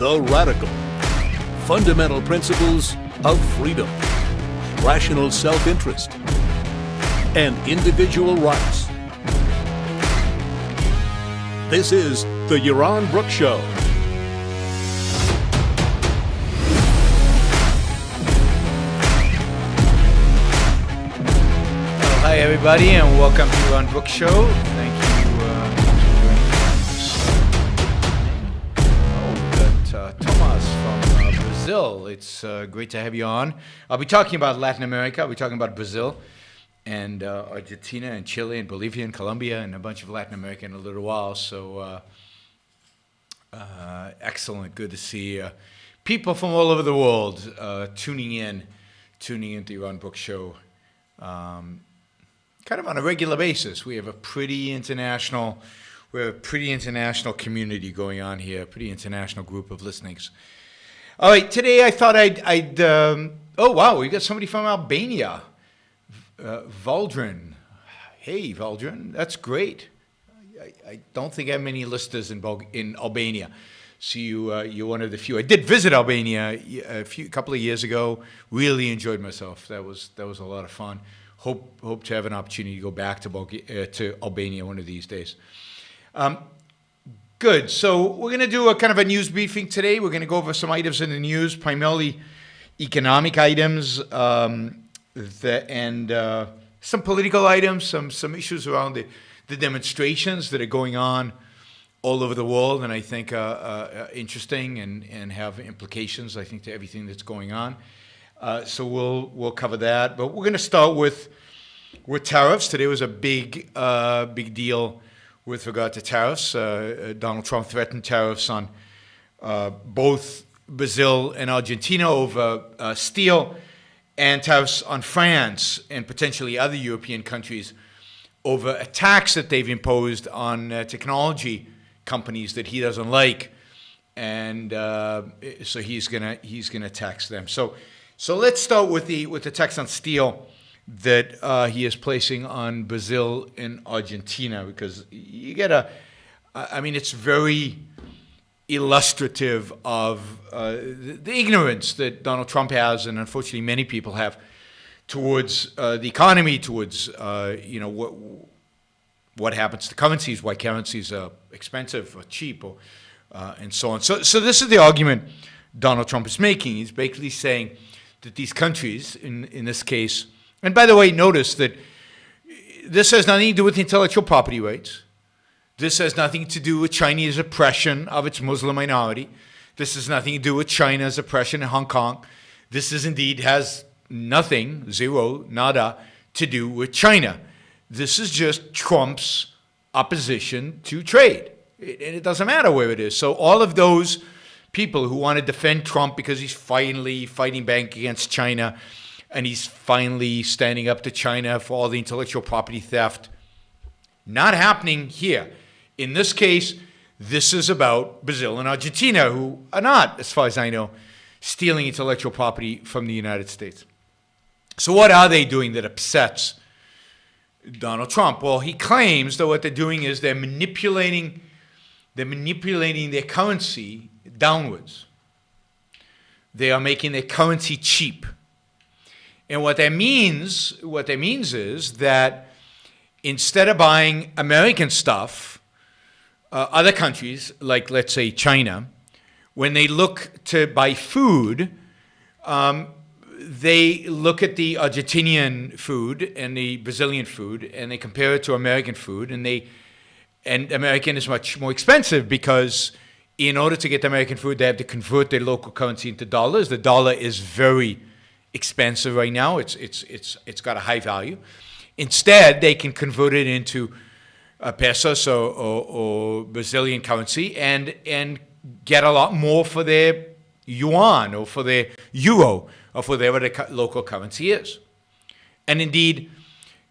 The Radical. Fundamental principles of freedom, rational self-interest, and individual rights. This is the Yaron Brook Show. Hi everybody, and welcome to the Yaron Brook Show. Thank you for joining us. We've got Thomas from Brazil. It's great to have you on. I'll be talking about Latin America. I'll be talking about Brazil and Argentina and Chile and Bolivia and Colombia and a bunch of Latin America in a little while. So excellent. Good to see people from all over the world tuning in to the Yaron Brook Show. Kind of on a regular basis. We have a pretty international community going on here, a pretty international group of listenings. All right, today I thought I'd oh wow, we got somebody from Albania, Valdrin. Hey, Valdrin, that's great. I don't think I have many listeners in Albania. So you're one of the few. I did visit Albania a couple of years ago. Really enjoyed myself. That was a lot of fun. Hope to have an opportunity to go back to Albania one of these days. Good. So we're going to do a kind of a news briefing today. We're going to go over some items in the news, primarily economic items, and some political items, some issues around the demonstrations that are going on all over the world, and I think interesting and have implications, I think, to everything that's going on. So we'll cover that, but we're going to start with tariffs. Today was a big deal with regard to tariffs. Donald Trump threatened tariffs on both Brazil and Argentina over steel, and tariffs on France and potentially other European countries over a tax that they've imposed on technology companies that he doesn't like, and so he's gonna tax them. So let's start with the tax on steel that he is placing on Brazil and Argentina, because you get it's very illustrative of the ignorance that Donald Trump has, and unfortunately many people have, towards the economy, towards what happens to currencies, why currencies are expensive or cheap, or and so on. So this is the argument Donald Trump is making. He's basically saying that these countries, in this case, and by the way, notice that this has nothing to do with intellectual property rights. This has nothing to do with Chinese oppression of its Muslim minority. This has nothing to do with China's oppression in Hong Kong. This has nothing, zero, nada, to do with China. This is just Trump's opposition to trade. And it doesn't matter where it is. So all of those people who want to defend Trump because he's finally fighting back against China and he's finally standing up to China for all the intellectual property theft, not happening here. In this case, this is about Brazil and Argentina, who are not, as far as I know, stealing intellectual property from the United States. So what are they doing that upsets Donald Trump? Well, he claims that what they're doing is they're manipulating their currency downwards. They are making their currency cheap. And what that means is that instead of buying American stuff, other countries, like let's say China, when they look to buy food, they look at the Argentinian food and the Brazilian food, and they compare it to American food, and American is much more expensive because in order to get American food, they have to convert their local currency into dollars. The dollar is very expensive right now. It's got a high value. Instead, they can convert it into pesos or Brazilian currency and get a lot more for their yuan or for their euro or for whatever the local currency is. And indeed,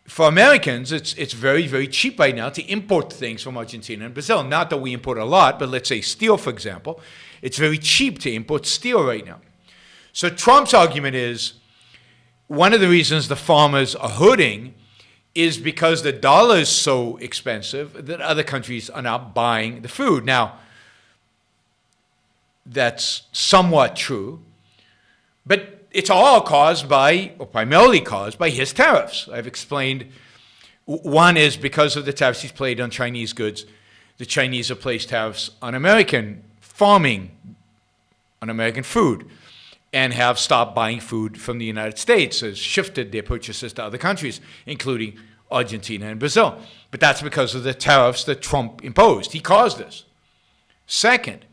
for Americans, it's very, very cheap right now to import things from Argentina and Brazil. Not that we import a lot, but let's say steel, for example. It's very cheap to import steel right now. So Trump's argument is one of the reasons the farmers are hurting is because the dollar is so expensive that other countries are not buying the food. Now, that's somewhat true, but it's all caused by, or primarily caused by his tariffs. I've explained one is because of the tariffs he's placed on Chinese goods. The Chinese have placed tariffs on American farming, on American food, and have stopped buying food from the United States, has shifted their purchases to other countries, including Argentina and Brazil. But that's because of the tariffs that Trump imposed. He caused this. Second,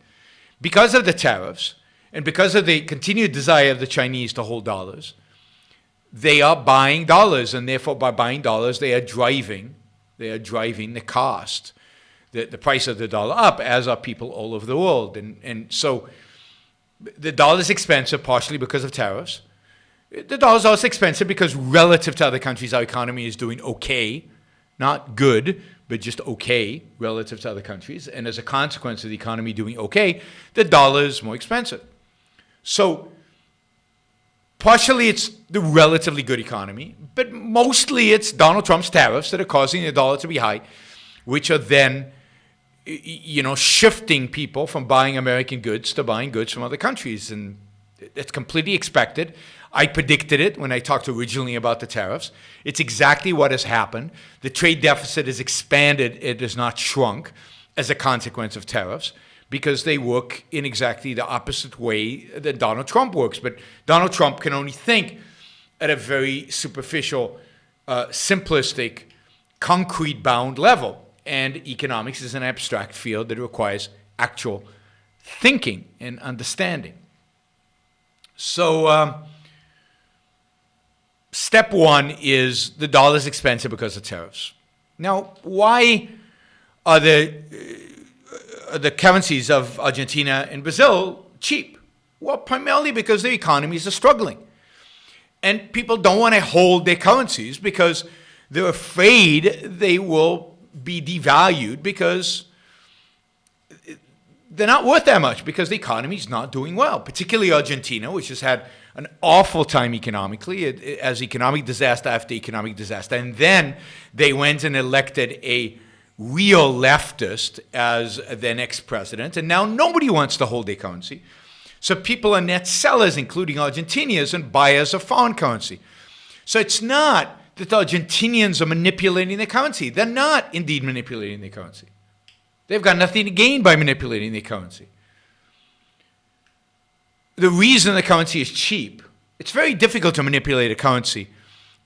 because of the tariffs and because of the continued desire of the Chinese to hold dollars, they are buying dollars, and therefore by buying dollars, they are driving the cost, the price of the dollar up, as are people all over the world. And so the dollar is expensive partially because of tariffs. The dollar is also expensive because relative to other countries, our economy is doing okay, not good, but just okay relative to other countries. And as a consequence of the economy doing okay, the dollar is more expensive. So partially it's the relatively good economy, but mostly it's Donald Trump's tariffs that are causing the dollar to be high, which are then, shifting people from buying American goods to buying goods from other countries. And it's completely expected. I predicted it when I talked originally about the tariffs. It's exactly what has happened. The trade deficit has expanded. It has not shrunk as a consequence of tariffs, because they work in exactly the opposite way that Donald Trump works. But Donald Trump can only think at a very superficial, simplistic, concrete-bound level. And economics is an abstract field that requires actual thinking and understanding. So step one is the dollar is expensive because of tariffs. Now, why are the currencies of Argentina and Brazil cheap? Well, primarily because their economies are struggling. And people don't want to hold their currencies because they're afraid they will be devalued because they're not worth that much, because the economy is not doing well, particularly Argentina, which has had an awful time economically, as economic disaster after economic disaster. And then they went and elected a real leftist as their next president, and now nobody wants to hold their currency. So people are net sellers, including Argentinians, and buyers of foreign currency. So it's not that the Argentinians are manipulating their currency. They're not indeed manipulating their currency. They've got nothing to gain by manipulating their currency. The reason the currency is cheap, it's very difficult to manipulate a currency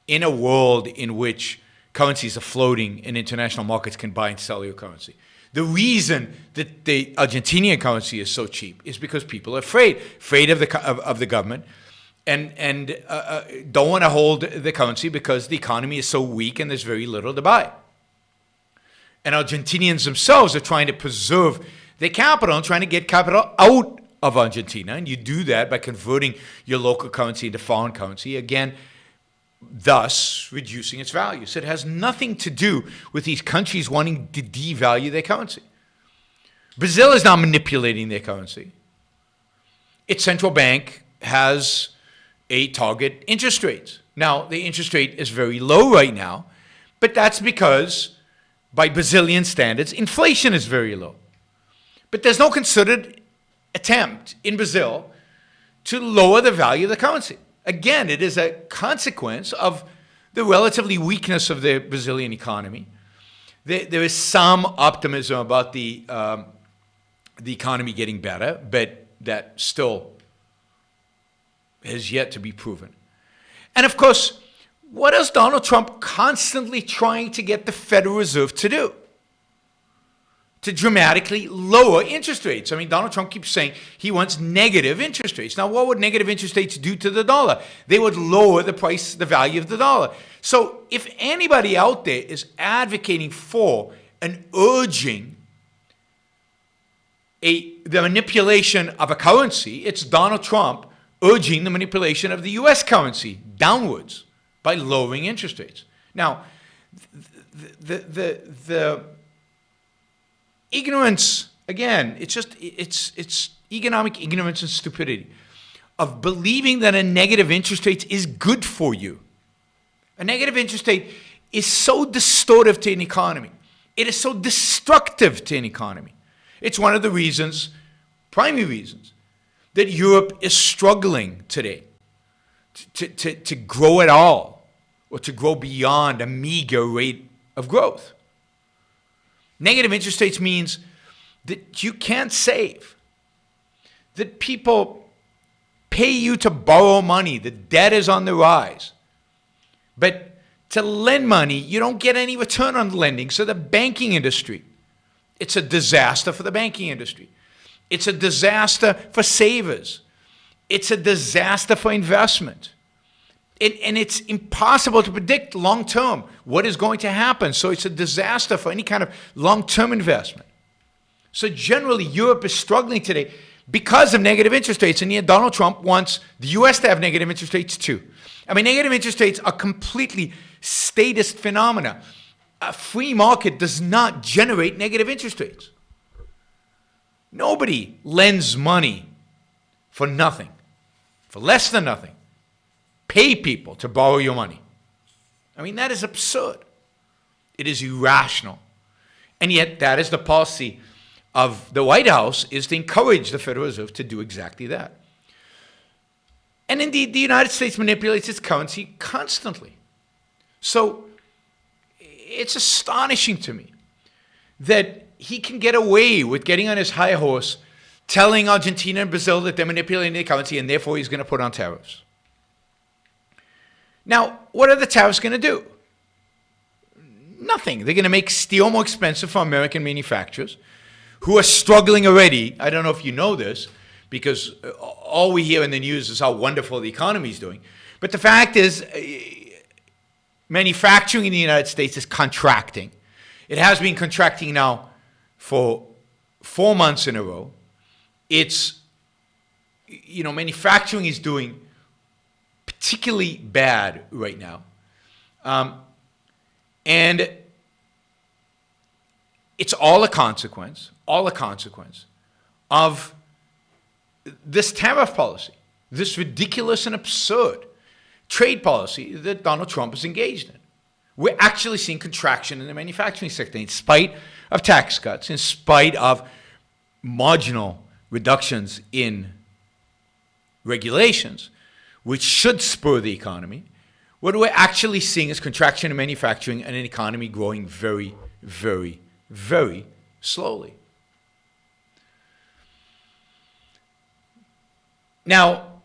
in a world in which currencies are floating and international markets can buy and sell your currency. The reason that the Argentinian currency is so cheap is because people are afraid of the government, and don't want to hold the currency because the economy is so weak and there's very little to buy. And Argentinians themselves are trying to preserve their capital and trying to get capital out of Argentina. And you do that by converting your local currency into foreign currency, again, thus reducing its value. So it has nothing to do with these countries wanting to devalue their currency. Brazil is not manipulating their currency. Its central bank has a target interest rate. Now, the interest rate is very low right now, but that's because, by Brazilian standards, inflation is very low. But there's no concerted attempt in Brazil to lower the value of the currency. Again, it is a consequence of the relatively weakness of the Brazilian economy. There is some optimism about the economy getting better, but that still has yet to be proven. And of course, what is Donald Trump constantly trying to get the Federal Reserve to do? To dramatically lower interest rates. I mean, Donald Trump keeps saying he wants negative interest rates. Now, what would negative interest rates do to the dollar? They would lower the price, the value of the dollar. So if anybody out there is advocating for and urging the manipulation of a currency, it's Donald Trump urging the manipulation of the U.S. currency downwards by lowering interest rates. Now, the ignorance, again, it's economic ignorance and stupidity of believing that a negative interest rate is good for you. A negative interest rate is so distortive to an economy. It is so destructive to an economy. It's one of the reasons, primary reasons, that Europe is struggling today to grow at all or to grow beyond a meager rate of growth. Negative interest rates means that you can't save, that people pay you to borrow money, the debt is on the rise. But to lend money, you don't get any return on lending. So the banking industry, it's a disaster for the banking industry. It's a disaster for savers. It's a disaster for investment. And it's impossible to predict long term what is going to happen. So it's a disaster for any kind of long-term investment. So generally, Europe is struggling today because of negative interest rates. And yet Donald Trump wants the U.S. to have negative interest rates too. I mean, negative interest rates are completely statist phenomena. A free market does not generate negative interest rates. Nobody lends money for nothing, for less than nothing. Pay people to borrow your money. I mean, that is absurd. It is irrational. And yet that is the policy of the White House, is to encourage the Federal Reserve to do exactly that. And indeed, the United States manipulates its currency constantly. So it's astonishing to me that he can get away with getting on his high horse, telling Argentina and Brazil that they're manipulating their currency and therefore he's going to put on tariffs. Now, what are the tariffs going to do? Nothing. They're going to make steel more expensive for American manufacturers who are struggling already. I don't know if you know this, because all we hear in the news is how wonderful the economy is doing. But the fact is, manufacturing in the United States is contracting. It has been contracting now for 4 months in a row. It's, manufacturing is doing particularly bad right now. And it's all a consequence of this tariff policy, this ridiculous and absurd trade policy that Donald Trump is engaged in. We're actually seeing contraction in the manufacturing sector in spite of tax cuts, in spite of marginal reductions in regulations, which should spur the economy. What we're actually seeing is contraction in manufacturing and an economy growing very, very, very slowly. Now,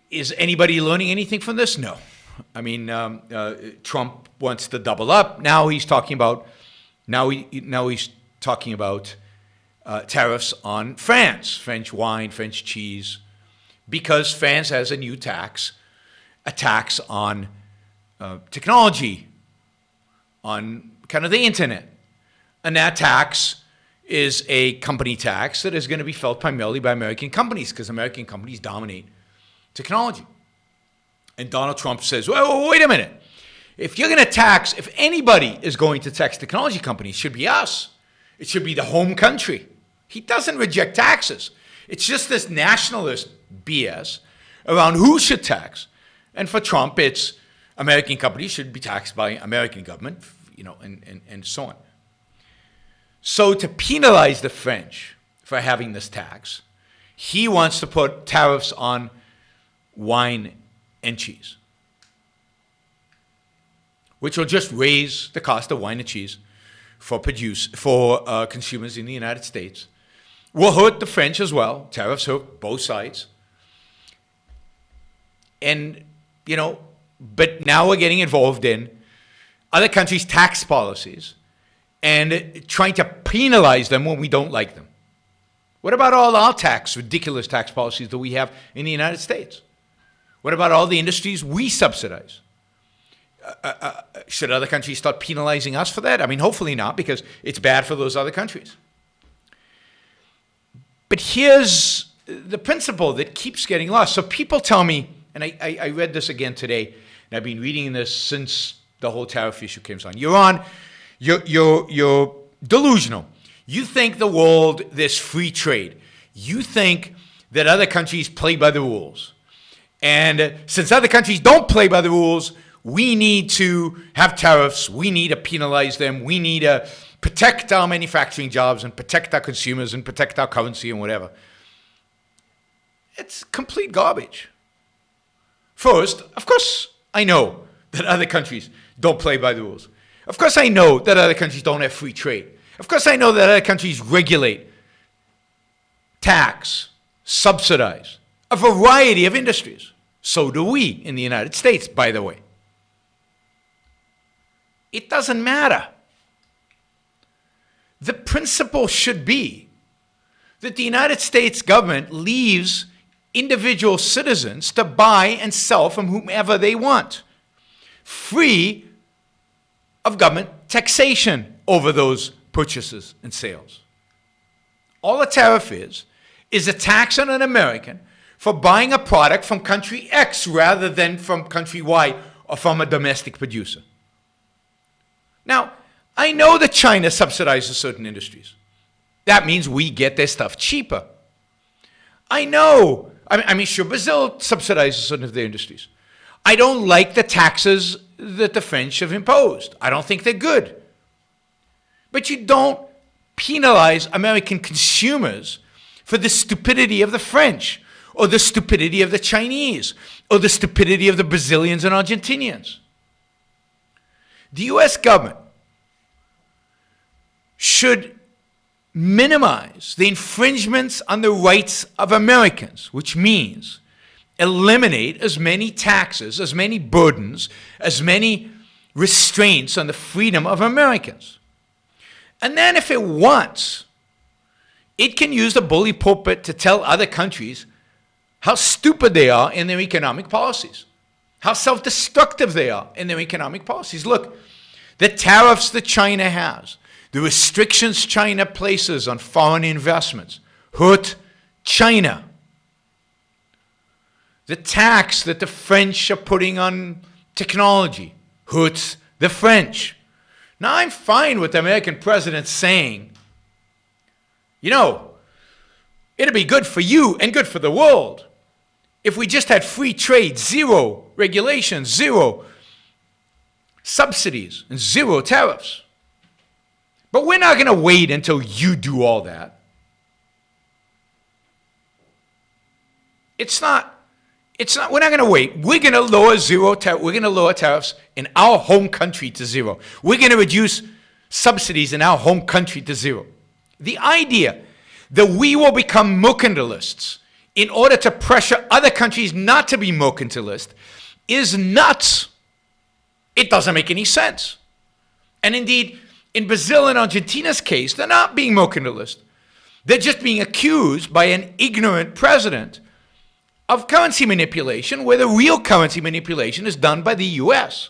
is anybody learning anything from this? No. I mean, Trump wants to double up. Now he's talking about tariffs on France, French wine, French cheese, because France has a new tax, a tax on technology, on kind of the internet. And that tax is a company tax that is going to be felt primarily by American companies, because American companies dominate technology. And Donald Trump says, well, wait a minute. If you're going to tax, if anybody is going to tax technology companies, it should be us. It should be the home country. He doesn't reject taxes. It's just this nationalist BS around who should tax. And for Trump, it's American companies should be taxed by American government, and so on. So to penalize the French for having this tax, he wants to put tariffs on wine and cheese, which will just raise the cost of wine and cheese for consumers in the United States. Will hurt the French as well. Tariffs hurt both sides. And, but now we're getting involved in other countries' tax policies and trying to penalize them when we don't like them. What about all our ridiculous tax policies that we have in the United States? What about all the industries we subsidize? Should other countries start penalizing us for that? I mean, hopefully not, because it's bad for those other countries. But here's the principle that keeps getting lost. So people tell me, and I read this again today, and I've been reading this since the whole tariff issue came on. You're delusional. You think the world, there's free trade. You think that other countries play by the rules. And since other countries don't play by the rules, we need to have tariffs. We need to penalize them. We need to protect our manufacturing jobs and protect our consumers and protect our currency and whatever. It's complete garbage. First, of course, I know that other countries don't play by the rules. Of course, I know that other countries don't have free trade. Of course, I know that other countries regulate, tax, subsidize a variety of industries. So do we in the United States, by the way. It doesn't matter. The principle should be that the United States government leaves individual citizens to buy and sell from whomever they want, free of government taxation over those purchases and sales. All a tariff is a tax on an American for buying a product from country X rather than from country Y or from a domestic producer. Now, I know that China subsidizes certain industries. That means we get their stuff cheaper. I know. I mean, sure, Brazil subsidizes certain of their industries. I don't like the taxes that the French have imposed. I don't think they're good. But you don't penalize American consumers for the stupidity of the French, or the stupidity of the Chinese, or the stupidity of the Brazilians and Argentinians. The U.S. government should minimize the infringements on the rights of Americans, which means eliminate as many taxes, as many burdens, as many restraints on the freedom of Americans. And then if it wants, it can use the bully pulpit to tell other countries how stupid they are in their economic policies, how self-destructive they are in their economic policies. Look, the tariffs that China has, the restrictions China places on foreign investments hurt China. The tax that the French are putting on technology hurts the French. Now, I'm fine with the American president saying, it'd be good for you and good for the world if we just had free trade, zero regulations, zero subsidies, and zero tariffs. But we're not going to wait until you do all that. We're not going to wait. We're going to lower tariffs in our home country to zero. We're going to reduce subsidies in our home country to zero. The idea that we will become mercantilists in order to pressure other countries not to be mercantilist is nuts. It doesn't make any sense. And indeed, in Brazil and Argentina's case, they're not being mercantilist. They're just being accused by an ignorant president of currency manipulation, where the real currency manipulation is done by the U.S.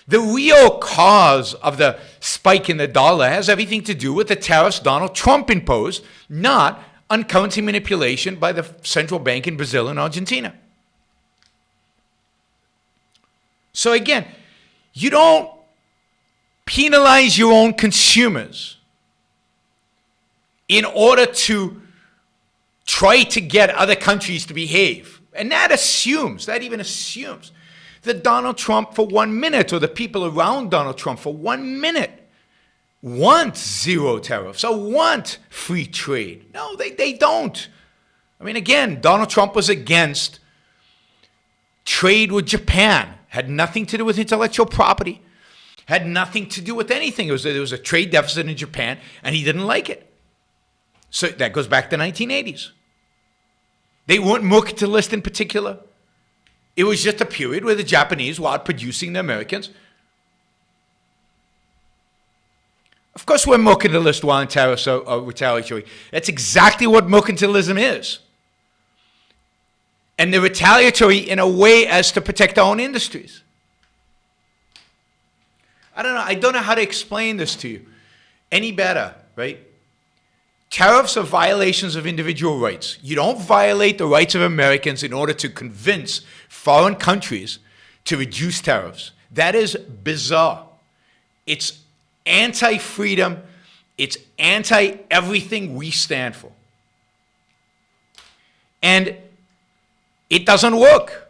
The real cause of the spike in the dollar has everything to do with the tariffs Donald Trump imposed, not on currency manipulation by the central bank in Brazil and Argentina. So again, you don't penalize your own consumers in order to try to get other countries to behave. And that even assumes that Donald Trump for 1 minute, or the people around Donald Trump for 1 minute, want zero tariffs or want free trade. No, they don't. I mean, again, Donald Trump was against trade with Japan. Had nothing to do with intellectual property. Had nothing to do with anything. There was a trade deficit in Japan, and he didn't like it. So that goes back to the 1980s. They weren't mercantilist in particular. It was just a period where the Japanese were outproducing the Americans. Of course, we're mercantilist while tariffs are retaliatory. That's exactly what mercantilism is. And they're retaliatory in a way as to protect our own industries. I don't know how to explain this to you any better, right? Tariffs are violations of individual rights. You don't violate the rights of Americans in order to convince foreign countries to reduce tariffs. That is bizarre. It's anti-freedom. It's anti-everything we stand for. And it doesn't work.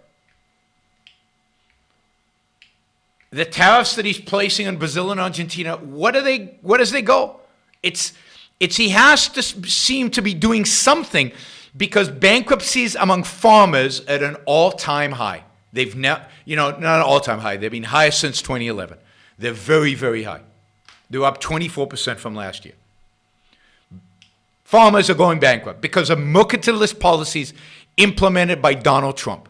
The tariffs that he's placing on Brazil and Argentina, where does they go? It's he has to seem to be doing something because bankruptcies among farmers at an all-time high. They've not an all-time high. They've been higher since 2011. They're very, very high. They're up 24% from last year. Farmers are going bankrupt because of mercantilist policies implemented by Donald Trump.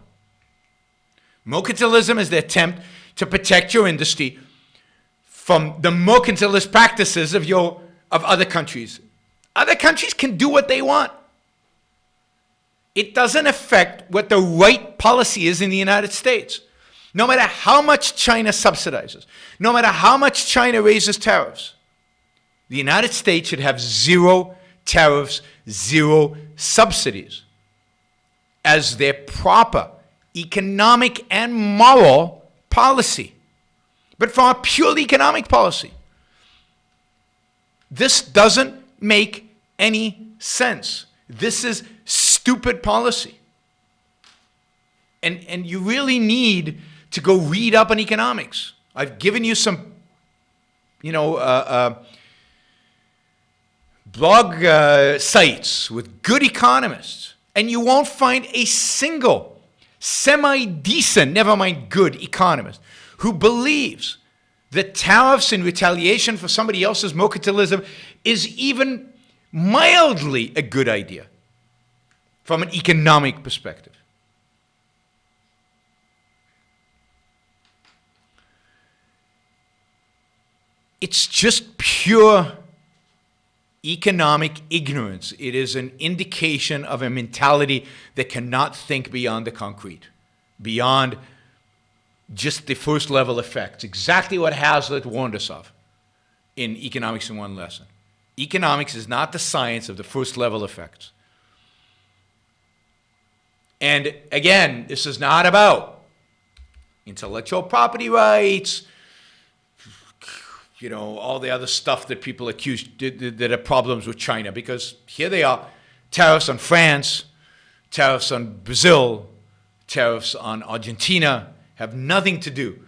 Mercantilism is the attempt to protect your industry from the mercantilist practices of other countries. Other countries can do what they want. It doesn't affect what the right policy is in the United States. No matter how much China subsidizes, no matter how much China raises tariffs, the United States should have zero tariffs, zero subsidies as their proper economic and moral policy. But from a purely economic policy, this doesn't make any sense. This is stupid policy. And you really need to go read up on economics. I've given you some, blog sites with good economists, and you won't find a single semi-decent, never mind good economist who believes that tariffs in retaliation for somebody else's mercantilism is even mildly a good idea from an economic perspective. It's just pure economic ignorance. It is an indication of a mentality that cannot think beyond the concrete, beyond just the first level effects. Exactly what Hazlitt warned us of in Economics in One Lesson. Economics is not the science of the first level effects. And again, this is not about intellectual property rights, all the other stuff that people accuse that are problems with China, because here they are, tariffs on France, tariffs on Brazil, tariffs on Argentina have nothing to do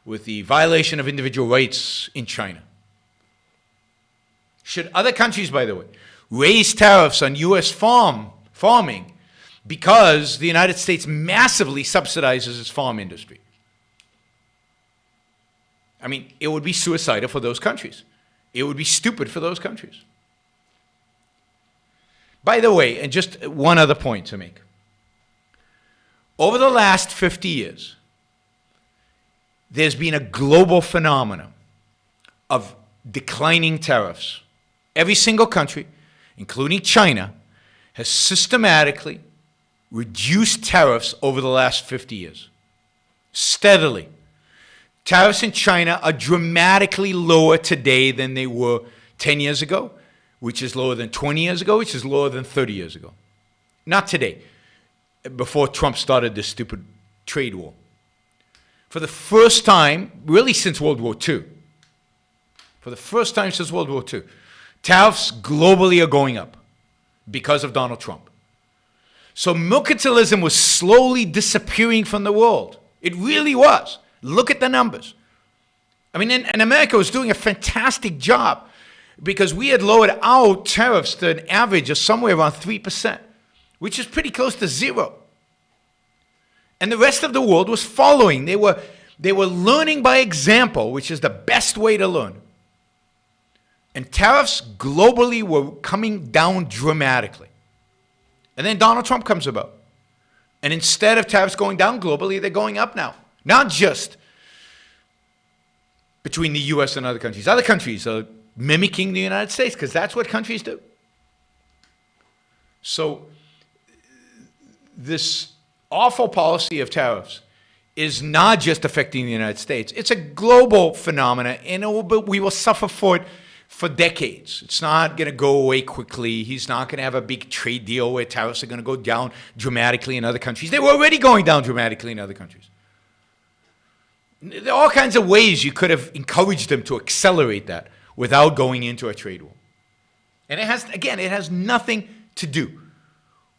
with the violation of individual rights in China. Should other countries, by the way, raise tariffs on U.S. farming because the United States massively subsidizes its farm industry? I mean, it would be suicidal for those countries. It would be stupid for those countries. By the way, and just one other point to make. Over the last 50 years, there's been a global phenomenon of declining tariffs. Every single country, including China, has systematically reduced tariffs over the last 50 years. Steadily. Tariffs in China are dramatically lower today than they were 10 years ago, which is lower than 20 years ago, which is lower than 30 years ago. Not today, before Trump started this stupid trade war. For the first time, really since World War II, tariffs globally are going up because of Donald Trump. So mercantilism was slowly disappearing from the world. It really was. Look at the numbers. I mean, and America was doing a fantastic job because we had lowered our tariffs to an average of somewhere around 3%, which is pretty close to zero. And the rest of the world was following. They were learning by example, which is the best way to learn. And tariffs globally were coming down dramatically. And then Donald Trump comes about. And instead of tariffs going down globally, they're going up now. Not just between the U.S. and other countries. Other countries are mimicking the United States because that's what countries do. So this awful policy of tariffs is not just affecting the United States. It's a global phenomenon, and we will suffer for it for decades. It's not going to go away quickly. He's not going to have a big trade deal where tariffs are going to go down dramatically in other countries. They were already going down dramatically in other countries. There are all kinds of ways you could have encouraged them to accelerate that without going into a trade war. And it has nothing to do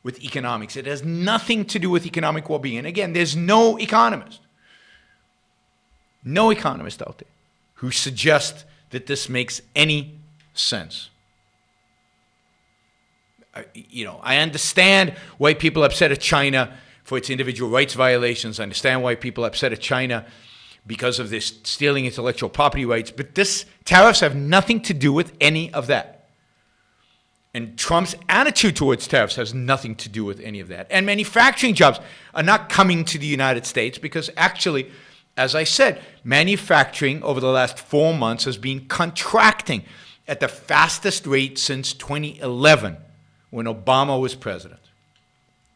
with economics. It has nothing to do with economic well-being. And again, there's no economist out there who suggests that this makes any sense. I understand why people are upset at China for its individual rights violations. I understand why people are upset at China because of this stealing intellectual property rights. But tariffs have nothing to do with any of that. And Trump's attitude towards tariffs has nothing to do with any of that. And manufacturing jobs are not coming to the United States because actually, as I said, manufacturing over the last 4 months has been contracting at the fastest rate since 2011 when Obama was president.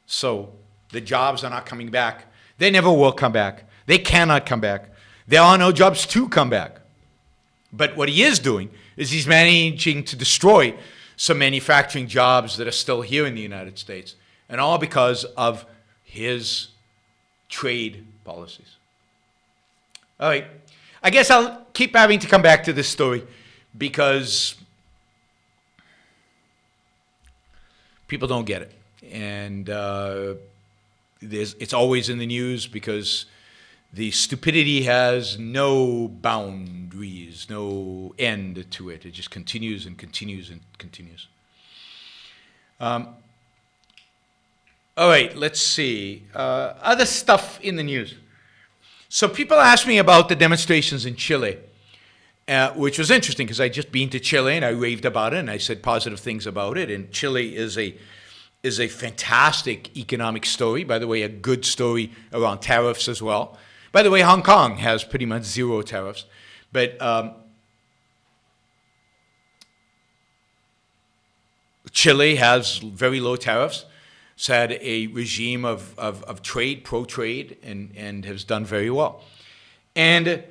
So the jobs are not coming back. They never will come back. They cannot come back. There are no jobs to come back. But what he is doing is he's managing to destroy some manufacturing jobs that are still here in the United States, and all because of his trade policies. All right. I guess I'll keep having to come back to this story because people don't get it. And it's always in the news because the stupidity has no boundaries, no end to it. It just continues and continues and continues. All right, let's see. Other stuff in the news. So people ask me about the demonstrations in Chile, which was interesting because I'd just been to Chile and I raved about it and I said positive things about it. And Chile is a fantastic economic story. By the way, a good story around tariffs as well. By the way, Hong Kong has pretty much zero tariffs. But Chile has very low tariffs. It's had a regime of trade, pro-trade, and has done very well. And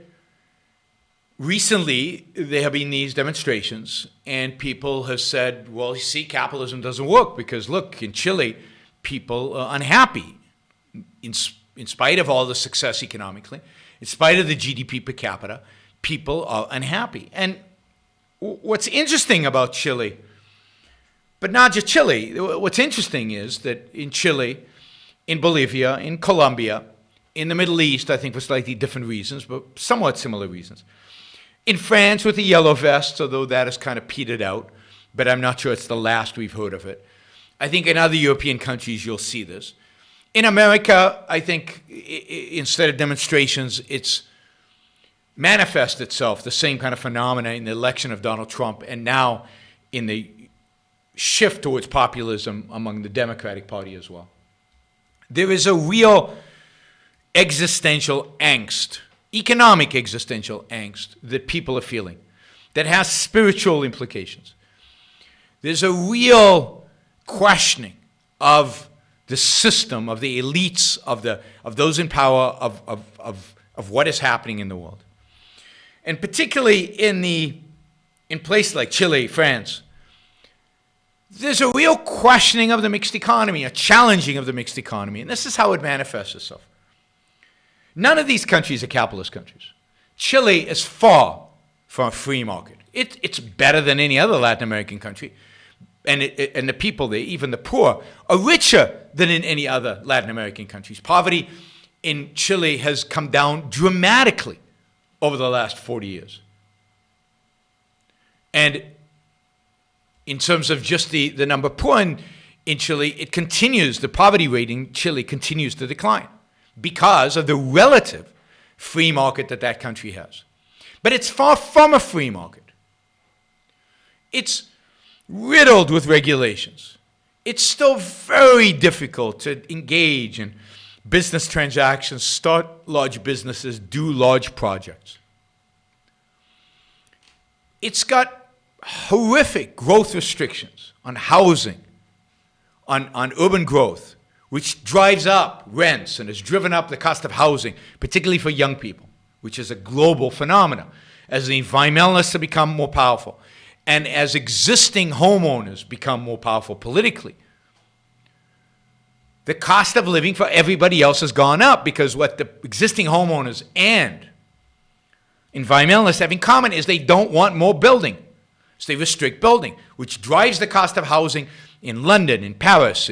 recently, there have been these demonstrations, and people have said, well, you see, capitalism doesn't work because, look, in Chile, people are unhappy in spite of all the success economically, in spite of the GDP per capita, people are unhappy. And what's interesting about Chile, but not just Chile, what's interesting is that in Chile, in Bolivia, in Colombia, in the Middle East, I think for slightly different reasons, but somewhat similar reasons. In France with the yellow vests, although that has kind of petered out, but I'm not sure it's the last we've heard of it. I think in other European countries you'll see this. In America, I think instead of demonstrations, it's manifests itself, the same kind of phenomena in the election of Donald Trump and now in the shift towards populism among the Democratic Party as well. There is a real existential angst, economic existential angst that people are feeling that has spiritual implications. There's a real questioning of the system, of the elites, of those in power, of what is happening in the world. And particularly in places like Chile, France, there's a real questioning of the mixed economy, a challenging of the mixed economy. And this is how it manifests itself. None of these countries are capitalist countries. Chile is far from a free market. It's better than any other Latin American country. And the people there, even the poor, are richer than in any other Latin American countries. Poverty in Chile has come down dramatically over the last 40 years. And in terms of just the number of poor in Chile, it continues, the poverty rate in Chile continues to decline because of the relative free market that country has. But it's far from a free market. It's riddled with regulations. It's still very difficult to engage in business transactions, start large businesses, do large projects. It's got horrific growth restrictions on housing, on urban growth, which drives up rents and has driven up the cost of housing, particularly for young people, which is a global phenomenon, as the environmentalists have become more powerful. And as existing homeowners become more powerful politically, the cost of living for everybody else has gone up because what the existing homeowners and environmentalists have in common is they don't want more building. So they restrict building, which drives the cost of housing in London, in Paris,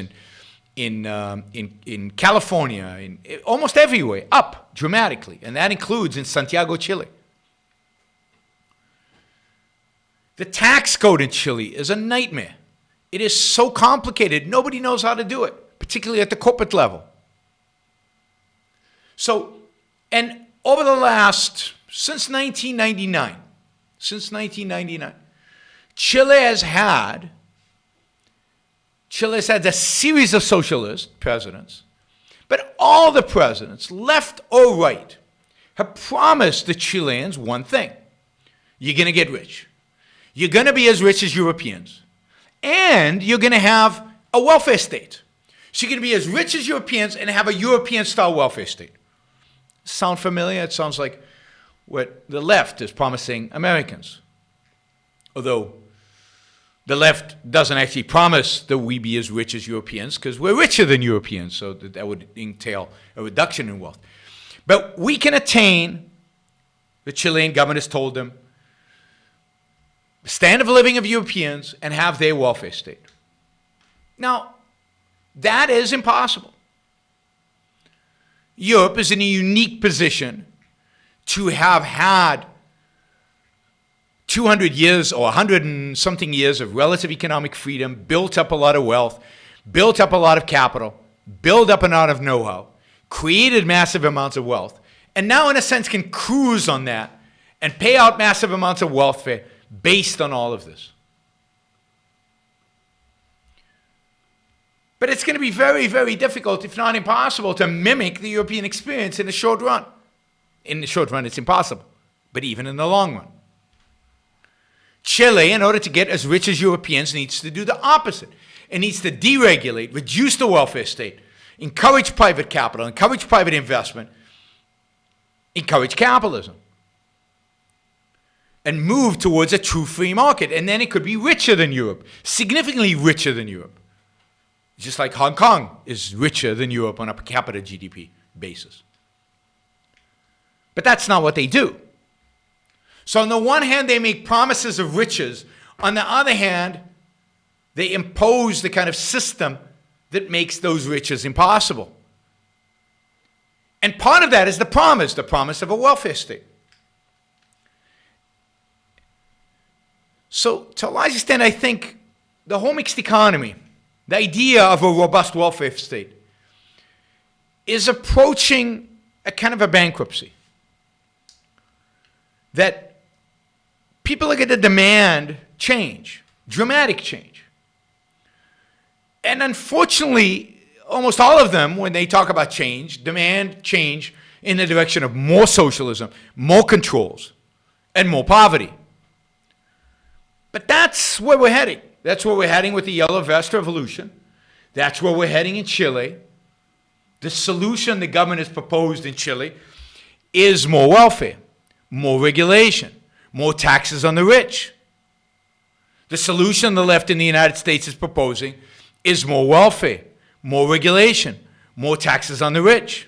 in California, in almost everywhere, up dramatically. And that includes in Santiago, Chile. The tax code in Chile is a nightmare. It is so complicated. Nobody knows how to do it, particularly at the corporate level. So, and over the last, since 1999, Chile has had a series of socialist presidents, but all the presidents, left or right, have promised the Chileans one thing. You're going to get rich. You're going to be as rich as Europeans. And you're going to have a welfare state. So you're going to be as rich as Europeans and have a European-style welfare state. Sound familiar? It sounds like what the left is promising Americans. Although the left doesn't actually promise that we be as rich as Europeans because we're richer than Europeans, so that would entail a reduction in wealth. But we can attain, the Chilean government has told them, the standard of living of Europeans and have their welfare state. Now, that is impossible. Europe is in a unique position to have had 200 years or 100 and something years of relative economic freedom, built up a lot of wealth, built up a lot of capital, built up a lot of know-how, created massive amounts of wealth, and now in a sense can cruise on that and pay out massive amounts of welfare based on all of this. But it's going to be very, very difficult, if not impossible, to mimic the European experience in the short run. In the short run, it's impossible, but even in the long run. Chile, in order to get as rich as Europeans, needs to do the opposite. It needs to deregulate, reduce the welfare state, encourage private capital, encourage private investment, encourage capitalism, and move towards a true free market. And then it could be richer than Europe, significantly richer than Europe. Just like Hong Kong is richer than Europe on a per capita GDP basis. But that's not what they do. So on the one hand, they make promises of riches. On the other hand, they impose the kind of system that makes those riches impossible. And part of that is the promise of a welfare state. So to a large extent, I think the whole mixed economy, the idea of a robust welfare state, is approaching a kind of a bankruptcy. That people are going to demand change, dramatic change. And unfortunately, almost all of them, when they talk about change, demand change in the direction of more socialism, more controls, and more poverty. But that's where we're heading. That's where we're heading with the Yellow Vest Revolution. That's where we're heading in Chile. The solution the government has proposed in Chile is more welfare, more regulation, more taxes on the rich. The solution the left in the United States is proposing is more welfare, more regulation, more taxes on the rich.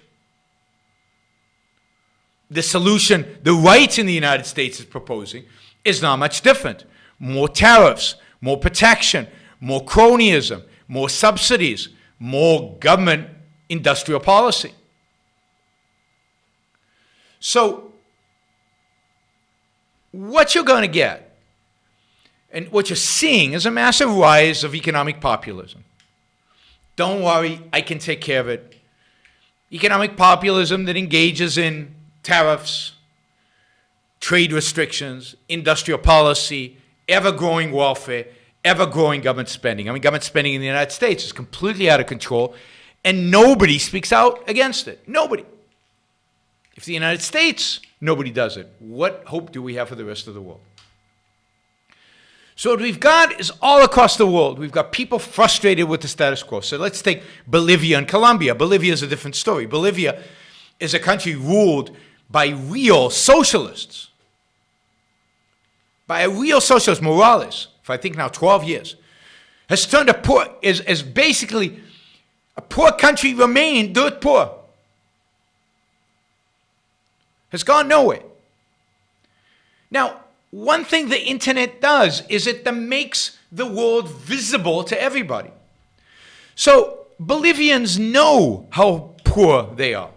The solution the right in the United States is proposing is not much different. More tariffs, more protection, more cronyism, more subsidies, more government industrial policy. So what you're going to get, and what you're seeing, is a massive rise of economic populism. Don't worry, I can take care of it. Economic populism that engages in tariffs, trade restrictions, industrial policy, ever-growing welfare, ever-growing government spending. I mean, government spending in the United States is completely out of control, and nobody speaks out against it. Nobody. If the United States, nobody does it, what hope do we have for the rest of the world? So what we've got is all across the world, we've got people frustrated with the status quo. So let's take Bolivia and Colombia. Bolivia is a different story. Bolivia is a country ruled by real socialists. By a real socialist, Morales, for I think now 12 years, has turned is basically a poor country remained dirt poor. Has gone nowhere. Now, one thing the internet does is it makes the world visible to everybody. So Bolivians know how poor they are.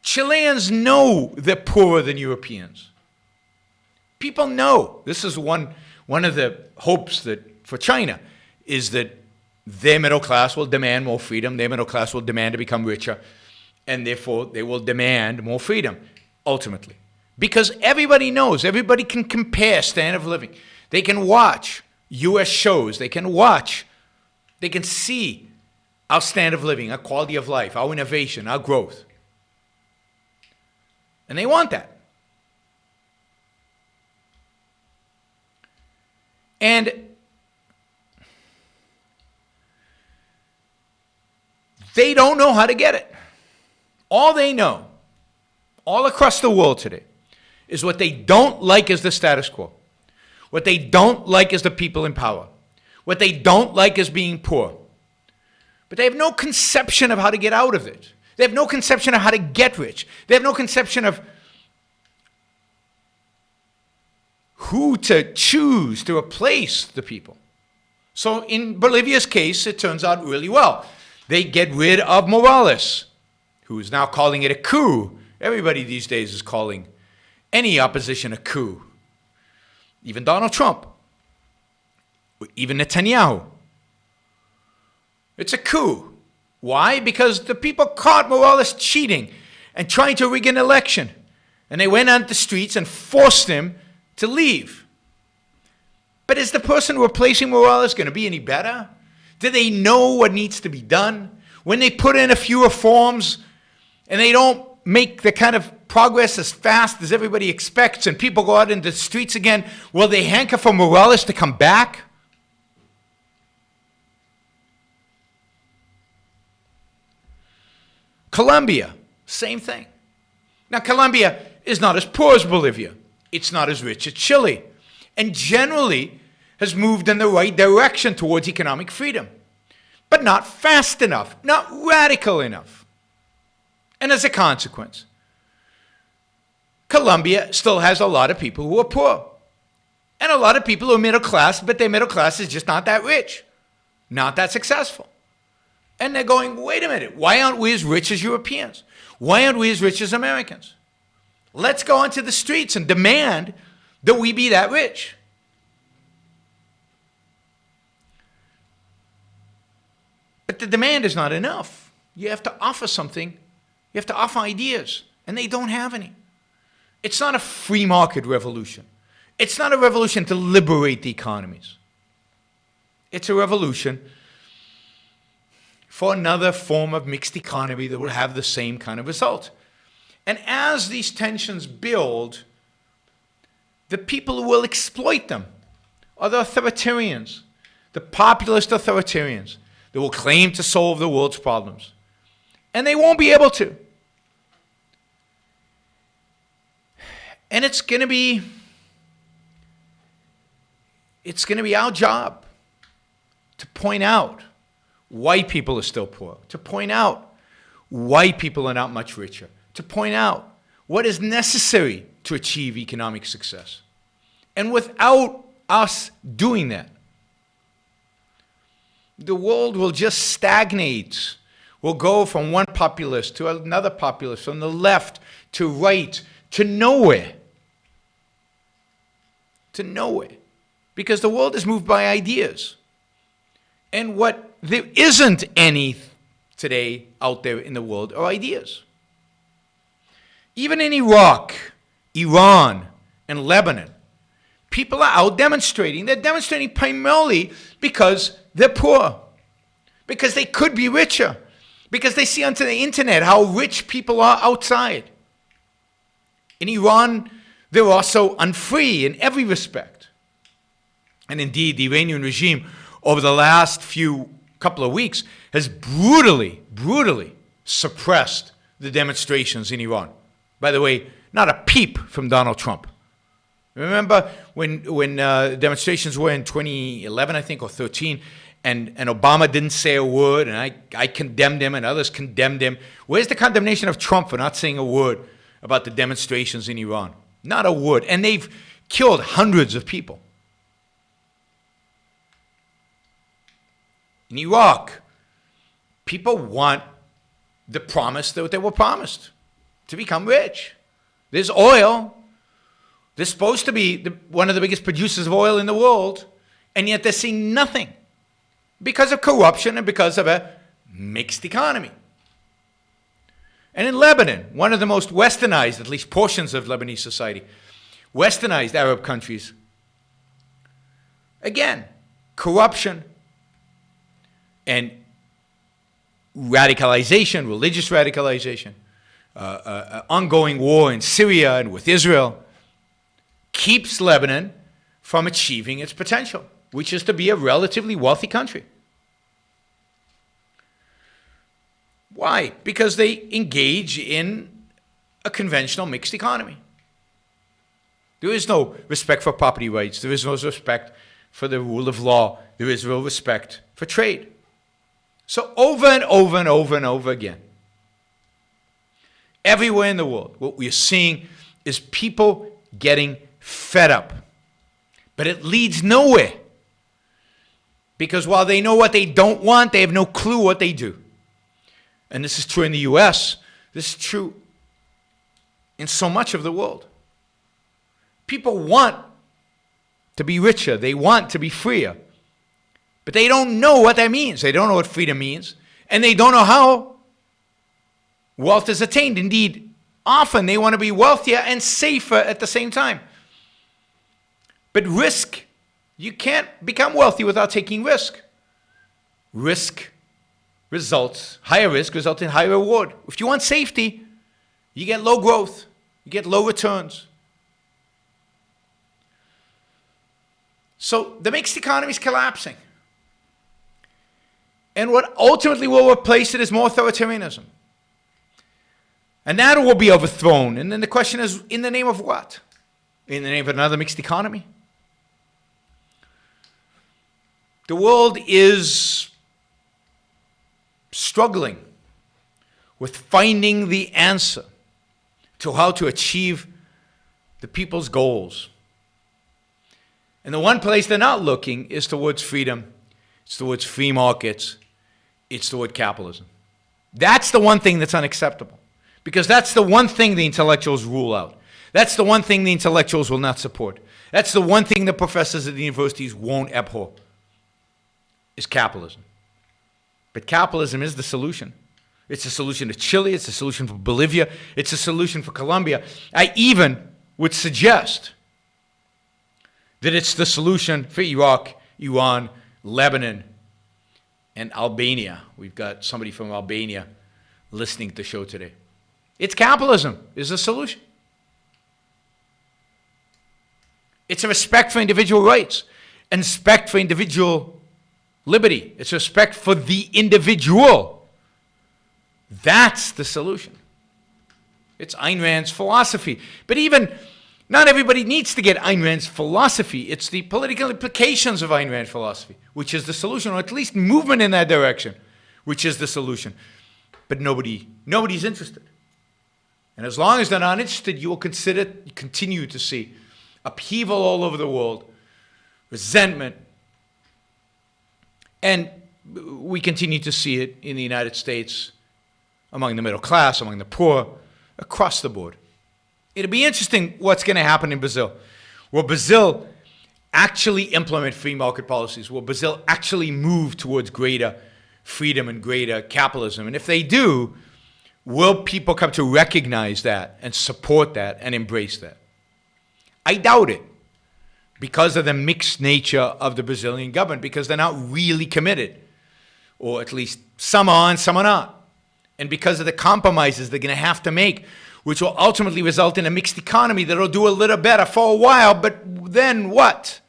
Chileans know they're poorer than Europeans. People know. This is one of the hopes that for China is that their middle class will demand more freedom. Their middle class will demand to become richer. And therefore, they will demand more freedom, ultimately. Because everybody knows, everybody can compare standard of living. They can watch U.S. shows. They can see our standard of living, our quality of life, our innovation, our growth. And they want that. And they don't know how to get it. All they know, all across the world today, is what they don't like is the status quo. What they don't like is the people in power. What they don't like is being poor. But they have no conception of how to get out of it. They have no conception of how to get rich. They have no conception of who to choose to replace the people. So in Bolivia's case, it turns out really well. They get rid of Morales, who is now calling it a coup. Everybody these days is calling any opposition a coup. Even Donald Trump. Even Netanyahu. It's a coup. Why? Because the people caught Morales cheating and trying to rig an election. And they went on the streets and forced him to leave. But is the person replacing Morales going to be any better? Do they know what needs to be done? When they put in a few reforms and they don't make the kind of progress as fast as everybody expects and people go out into the streets again, will they hanker for Morales to come back? Colombia, same thing. Now, Colombia is not as poor as Bolivia. It's not as rich as Chile. And generally has moved in the right direction towards economic freedom. But not fast enough, not radical enough. And as a consequence, Colombia still has a lot of people who are poor. And a lot of people who are middle class, but their middle class is just not that rich, not that successful. And they're going, wait a minute, why aren't we as rich as Europeans? Why aren't we as rich as Americans? Let's go onto the streets and demand that we be that rich. But the demand is not enough. You have to offer something. You have to offer ideas. And they don't have any. It's not a free market revolution. It's not a revolution to liberate the economies. It's a revolution for another form of mixed economy that will have the same kind of result. And as these tensions build, the people who will exploit them are the authoritarians, the populist authoritarians that will claim to solve the world's problems. And they won't be able to. And it's going to be our job to point out why people are still poor, to point out why people are not much richer, to point out what is necessary to achieve economic success. And without us doing that, the world will just stagnate. We'll go from one populist to another populist, from the left to right, to nowhere. To nowhere. Because the world is moved by ideas. And what there isn't any today out there in the world are ideas. Even in Iraq, Iran, and Lebanon, people are out demonstrating. They're demonstrating primarily because they're poor, because they could be richer, because they see on the internet how rich people are outside. In Iran, they're also unfree in every respect. And indeed, the Iranian regime over the last couple of weeks has brutally suppressed the demonstrations in Iran. By the way, not a peep from Donald Trump. Remember when demonstrations were in 2011, I think, or 13, and Obama didn't say a word, and I condemned him and others condemned him. Where's the condemnation of Trump for not saying a word about the demonstrations in Iran? Not a word. And they've killed hundreds of people. In Iraq, people want the promise that they were promised, to become rich. There's oil. They're supposed to be one of the biggest producers of oil in the world. And yet they're seeing nothing because of corruption and because of a mixed economy. And in Lebanon, one of the most westernized, at least portions of Lebanese society, westernized Arab countries, again, corruption and radicalization, religious radicalization, ongoing war in Syria and with Israel, keeps Lebanon from achieving its potential, which is to be a relatively wealthy country. Why? Because they engage in a conventional mixed economy. There is no respect for property rights. There is no respect for the rule of law. There is no respect for trade. So over and over and over and over again, everywhere in the world, what we are seeing is people getting fed up. But it leads nowhere. Because while they know what they don't want, they have no clue what they do. And this is true in the U.S. This is true in so much of the world. People want to be richer. They want to be freer. But they don't know what that means. They don't know what freedom means. And they don't know how wealth is attained. Indeed, often they want to be wealthier and safer at the same time. But risk, you can't become wealthy without taking risk. Higher risk results in higher reward. If you want safety, you get low growth. You get low returns. So the mixed economy is collapsing. And what ultimately will replace it is more authoritarianism. And that will be overthrown. And then the question is, in the name of what? In the name of another mixed economy? The world is struggling with finding the answer to how to achieve the people's goals. And the one place they're not looking is towards freedom. It's towards free markets. It's toward capitalism. That's the one thing that's unacceptable. Because that's the one thing the intellectuals rule out. That's the one thing the intellectuals will not support. That's the one thing the professors at the universities won't abhor, is capitalism. But capitalism is the solution. It's a solution to Chile. It's a solution for Bolivia. It's a solution for Colombia. I even would suggest that it's the solution for Iraq, Iran, Lebanon, and Albania. We've got somebody from Albania listening to the show today. It's capitalism is the solution. It's a respect for individual rights and respect for individual liberty. It's respect for the individual. That's the solution. It's Ayn Rand's philosophy. But even not everybody needs to get Ayn Rand's philosophy. It's the political implications of Ayn Rand's philosophy, which is the solution, or at least movement in that direction, which is the solution. But nobody's interested. And as long as they're not interested, you will continue to see upheaval all over the world, resentment, and we continue to see it in the United States, among the middle class, among the poor, across the board. It'll be interesting what's going to happen in Brazil. Will Brazil actually implement free market policies? Will Brazil actually move towards greater freedom and greater capitalism? And if they do, will people come to recognize that and support that and embrace that? I doubt it, because of the mixed nature of the Brazilian government, because they're not really committed, or at least some are and some are not. And because of the compromises they're going to have to make, which will ultimately result in a mixed economy that will do a little better for a while, but then what?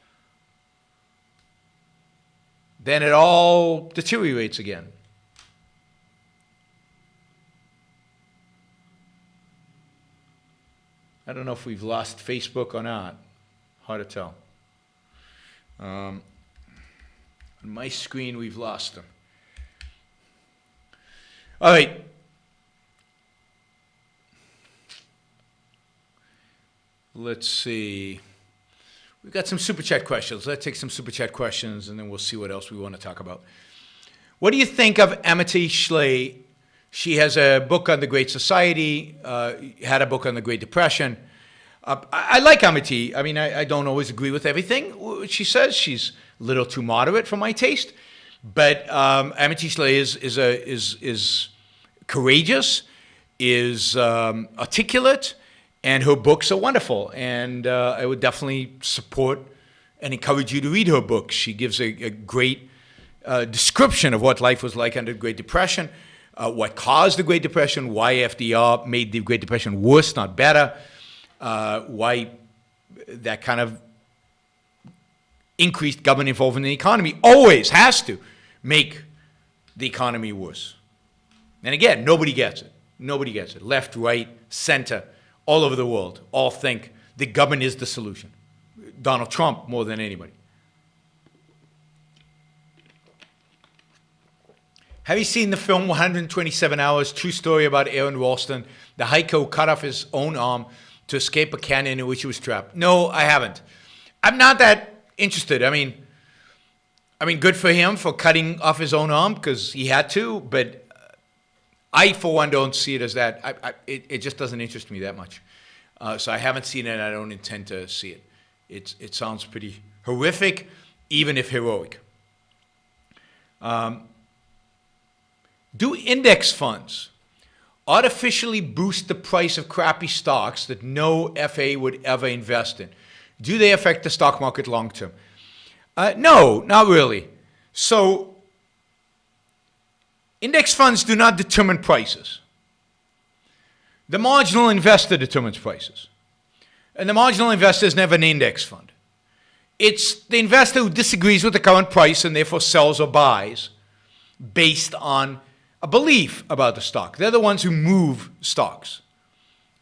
Then it all deteriorates again. I don't know if we've lost Facebook or not. Hard to tell. On my screen, we've lost them. All right. Let's see. We've got some Super Chat questions. Let's take some Super Chat questions, and then we'll see what else we want to talk about. What do you think of Amity Schley? She has a book on the Great Society, had a book on the Great Depression. I like Amity. I mean, I don't always agree with everything she says. She's little too moderate for my taste. But Amity Slay is courageous, is articulate, and her books are wonderful. And I would definitely support and encourage you to read her books. She gives a great description of what life was like under the Great Depression, what caused the Great Depression, why FDR made the Great Depression worse, not better, why that kind of increased government involvement in the economy always has to make the economy worse. And again, nobody gets it. Nobody gets it. Left, right, center, all over the world, all think the government is the solution. Donald Trump more than anybody. Have you seen the film 127 Hours, true story about Aaron Ralston, the hiker who cut off his own arm to escape a canyon in which he was trapped? No, I haven't. I'm not that interested. I mean, good for him for cutting off his own arm because he had to, but I, for one, don't see it as that. It just doesn't interest me that much. So I haven't seen it, and I don't intend to see it. It sounds pretty horrific, even if heroic. Do index funds artificially boost the price of crappy stocks that no FA would ever invest in? Do they affect the stock market long term? No, not really. So index funds do not determine prices. The marginal investor determines prices. And the marginal investor is never an index fund. It's the investor who disagrees with the current price and therefore sells or buys based on a belief about the stock. They're the ones who move stocks.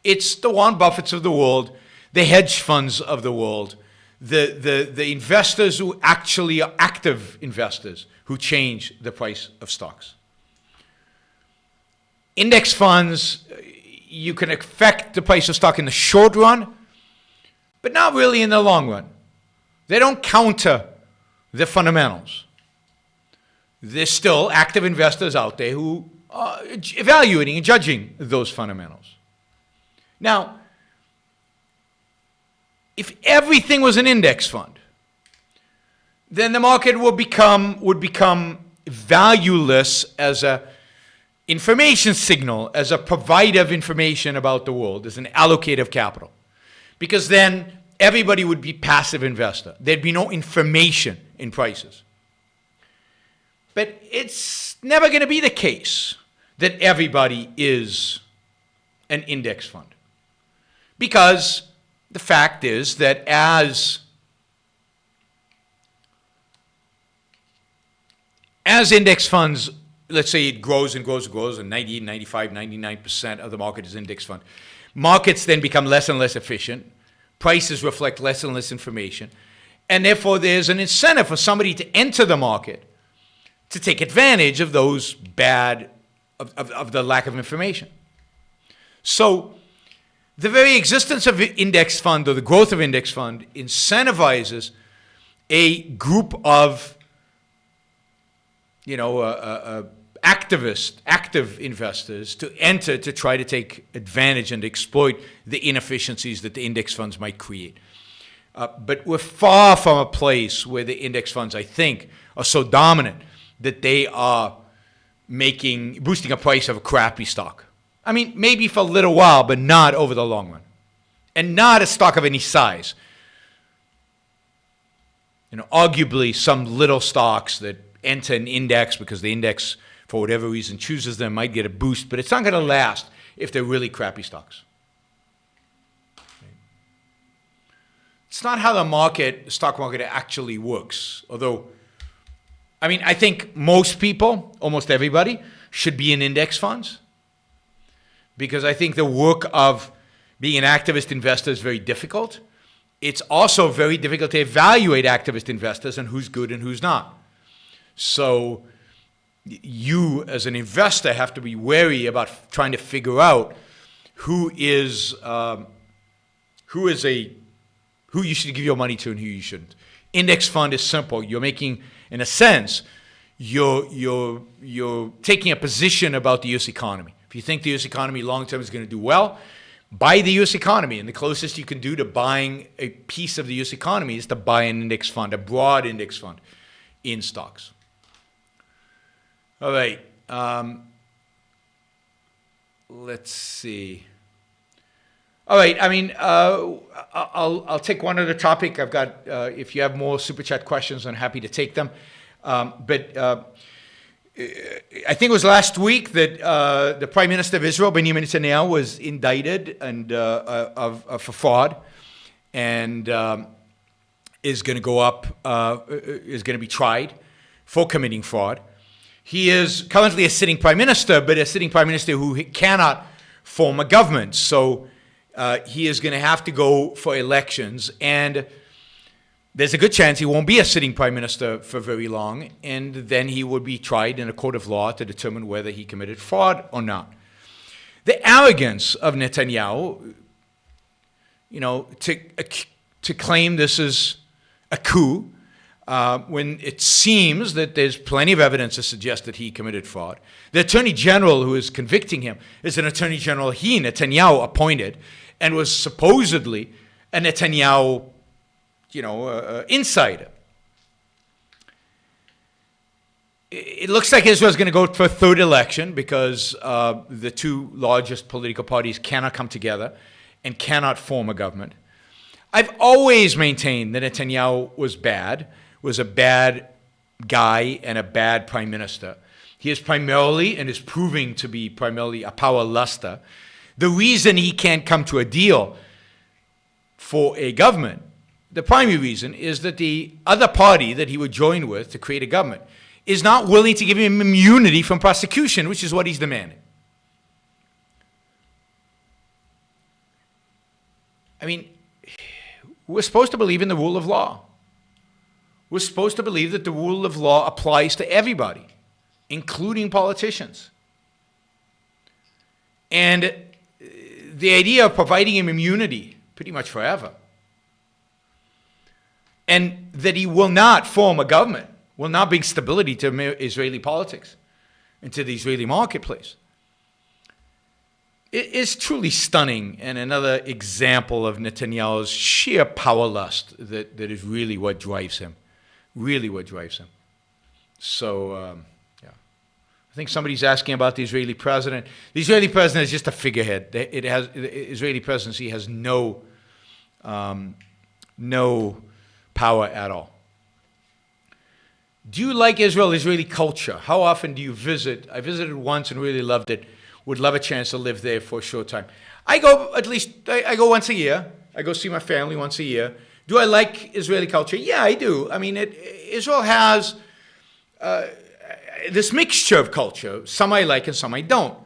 It's the Warren Buffetts of the world, the hedge funds of the world, the investors who actually are active investors who change the price of stocks. Index funds, you can affect the price of stock in the short run, but not really in the long run. They don't counter the fundamentals. There's still active investors out there who are evaluating and judging those fundamentals. Now, if everything was an index fund, then the market would become valueless as a information signal, as a provider of information about the world, as an allocator of capital. Because then everybody would be passive investor. There'd be no information in prices. But it's never going to be the case that everybody is an index fund. Because the fact is that as index funds, let's say it grows and grows and grows, and 90, 95, 99% of the market is index fund, markets then become less and less efficient. Prices reflect less and less information. And therefore, there's an incentive for somebody to enter the market to take advantage of those of the lack of information. So the very existence of index fund or the growth of index fund incentivizes a group of, active investors to enter to try to take advantage and exploit the inefficiencies that the index funds might create. But we're far from a place where the index funds, I think, are so dominant that they are boosting a price of a crappy stock. I mean, maybe for a little while, but not over the long run. And not a stock of any size. Arguably some little stocks that enter an index because the index, for whatever reason, chooses them, might get a boost, but it's not going to last if they're really crappy stocks. It's not how the stock market actually works. Although, I think most people, almost everybody, should be in index funds. Because I think the work of being an activist investor is very difficult. It's also very difficult to evaluate activist investors and who's good and who's not. So you, as an investor, have to be wary about trying to figure out who you should give your money to and who you shouldn't. Index fund is simple. You're making, in a sense, you're taking a position about the U.S. economy. If you think the U.S. economy long term is going to do well, buy the U.S. economy. And the closest you can do to buying a piece of the U.S. economy is to buy an index fund, a broad index fund in stocks. All right. Let's see. All right. I mean, I'll take one other topic. I've got, if you have more Super Chat questions, I'm happy to take them. But I think it was last week that the Prime Minister of Israel, Benjamin Netanyahu, was indicted and for fraud, and is going to go up, is going to be tried for committing fraud. He is currently a sitting Prime Minister, but a sitting Prime Minister who cannot form a government. So he is going to have to go for elections, and there's a good chance he won't be a sitting Prime Minister for very long, and then he would be tried in a court of law to determine whether he committed fraud or not. The arrogance of Netanyahu, to claim this is a coup, when it seems that there's plenty of evidence to suggest that he committed fraud. The Attorney General who is convicting him is an Attorney General Netanyahu appointed, and was supposedly a Netanyahu insider. It looks like Israel's going to go for a third election because the two largest political parties cannot come together and cannot form a government. I've always maintained that Netanyahu was a bad guy and a bad prime minister. He is primarily, and is proving to be primarily, a power luster. The reason he can't come to a deal for a government, the primary reason, is that the other party that he would join with to create a government is not willing to give him immunity from prosecution, which is what he's demanding. I mean, we're supposed to believe in the rule of law. We're supposed to believe that the rule of law applies to everybody, including politicians. And the idea of providing him immunity pretty much forever, and that he will not form a government, will not bring stability to Israeli politics and to the Israeli marketplace, it is truly stunning, and another example of Netanyahu's sheer power lust that is really what drives him. Really what drives him. So, yeah. I think somebody's asking about the Israeli president. The Israeli president is just a figurehead. The Israeli presidency has no power at all. Do you like Israeli culture? How often do you visit? I visited once and really loved it. Would love a chance to live there for a short time. I go once a year. I go see my family once a year. Do I like Israeli culture? Yeah, I do. I mean, Israel has this mixture of culture. Some I like and some I don't.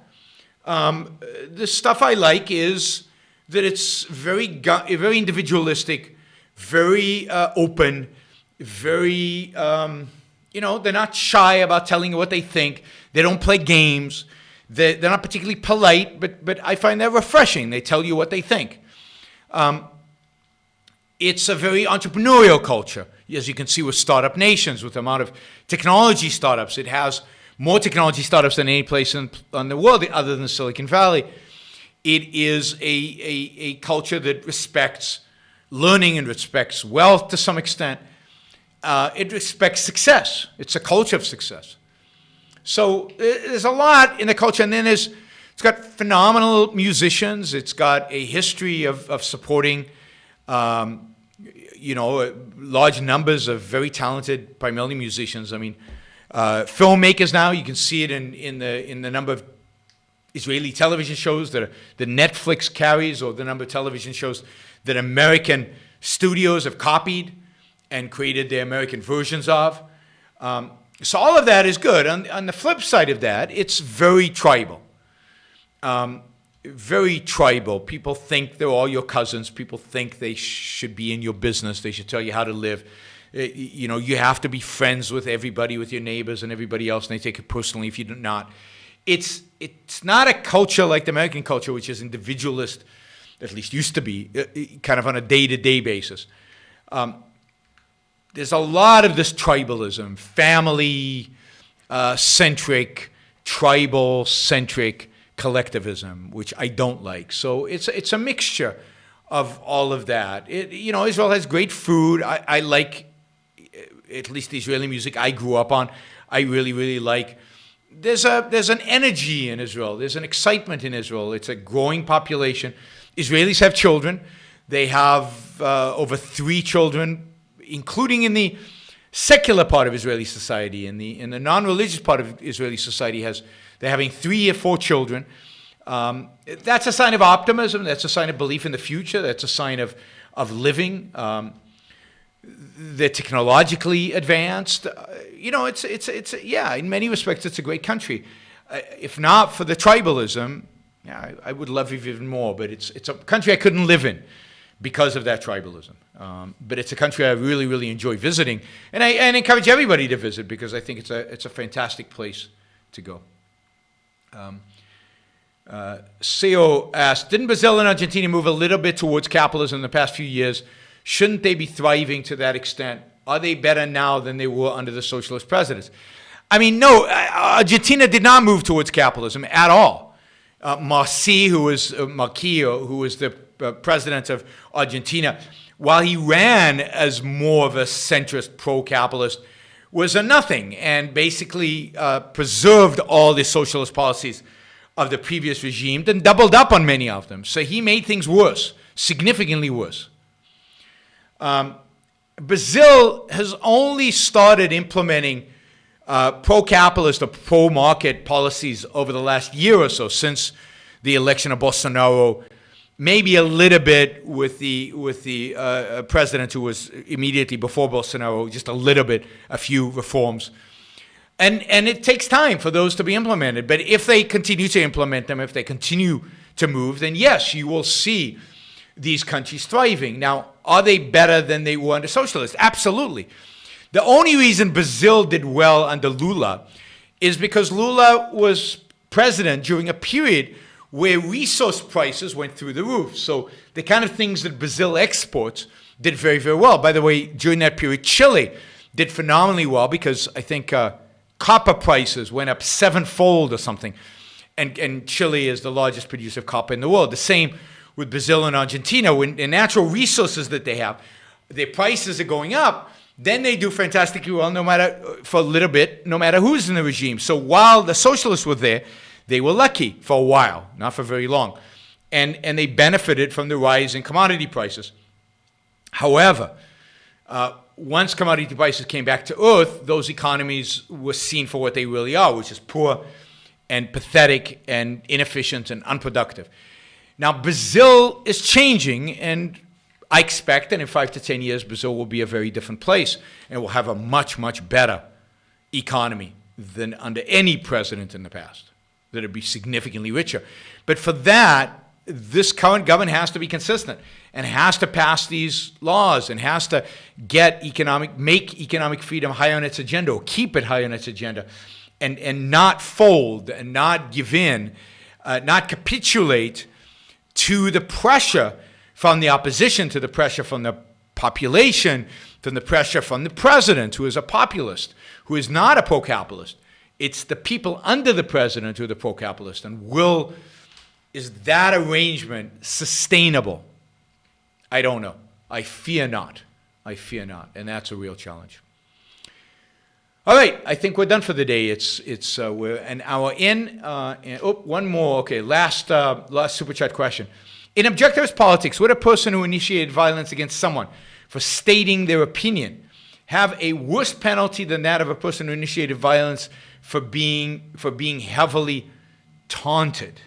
The stuff I like is that it's very individualistic, very open, very, they're not shy about telling you what they think. They don't play games. They're not particularly polite, but I find that refreshing. They tell you what they think. It's a very entrepreneurial culture, as you can see with startup nations, with the amount of technology startups. It has more technology startups than any place in the world other than Silicon Valley. It is a culture that respects learning and respects wealth to some extent. It respects success. It's a culture of success. So there's a lot in the culture, and then it's got phenomenal musicians. It's got a history of supporting, large numbers of very talented, primarily musicians. I mean, filmmakers now. You can see it in the number of Israeli television shows that Netflix carries, or the number of television shows that American studios have copied and created their American versions of. So all of that is good. On the flip side of that, it's very tribal. Very tribal. People think they're all your cousins. People think they should be in your business. They should tell you how to live. You have to be friends with everybody, with your neighbors and everybody else, and they take it personally if you do not. It's not a culture like the American culture, which is individualist, at least used to be, kind of on a day-to-day basis. There's a lot of this tribalism, family-centric, tribal-centric collectivism, which I don't like. So it's a mixture of all of that. Israel has great food. I like, at least the Israeli music I grew up on. I really, really like. There's an energy in Israel. There's an excitement in Israel. It's a growing population. Israelis have children. They have over 3 children, including in the secular part of Israeli society. In the non-religious part of Israeli society, they're having 3 or 4 children. That's a sign of optimism. That's a sign of belief in the future. That's a sign of living. They're technologically advanced. In many respects, it's a great country. If not for the tribalism, I would love it even more. But it's a country I couldn't live in because of that tribalism. But it's a country I really, really enjoy visiting, and I encourage everybody to visit because I think it's a fantastic place to go. Seo asked, didn't Brazil and Argentina move a little bit towards capitalism in the past few years? Shouldn't they be thriving to that extent? Are they better now than they were under the socialist presidents? I mean, no, Argentina did not move towards capitalism at all. Marquis, who was the president of Argentina, while he ran as more of a centrist pro-capitalist, was a nothing and basically preserved all the socialist policies of the previous regime, then doubled up on many of them. So he made things worse, significantly worse. Brazil has only started implementing pro-capitalist or pro-market policies over the last year or so, since the election of Bolsonaro, maybe a little bit with the president who was immediately before Bolsonaro, just a little bit, a few reforms. And it takes time for those to be implemented. But if they continue to implement them, if they continue to move, then yes, you will see these countries thriving. Now, are they better than they were under socialists? Absolutely. The only reason Brazil did well under Lula is because Lula was president during a period where resource prices went through the roof. So the kind of things that Brazil exports did very, very well. By the way, during that period, Chile did phenomenally well because I think copper prices went up 7-fold or something. And Chile is the largest producer of copper in the world. The same with Brazil and Argentina. When the natural resources that they have, their prices are going up, then they do fantastically well for a little bit, no matter who's in the regime. So while the socialists were there, they were lucky for a while, not for very long. And they benefited from the rise in commodity prices. However, once commodity prices came back to earth, those economies were seen for what they really are, which is poor and pathetic and inefficient and unproductive. Now, Brazil is changing, and I expect that in 5 to 10 years, Brazil will be a very different place and will have a much, much better economy than under any president in the past. That it'd be significantly richer. But for that, this current government has to be consistent and has to pass these laws and has to make economic freedom high on its agenda, or keep it high on its agenda, and not fold and not give in, not capitulate to the pressure from the opposition, to the pressure from the population, from the pressure from the president, who is a populist, who is not a pro-capitalist. It's the people under the president who are the pro-capitalist. And is that arrangement sustainable? I don't know. I fear not. And that's a real challenge. All right, I think we're done for the day. We're an hour in. One more. Okay, last super chat question. In objectivist politics, would a person who initiated violence against someone for stating their opinion have a worse penalty than that of a person who initiated violence for being heavily taunted?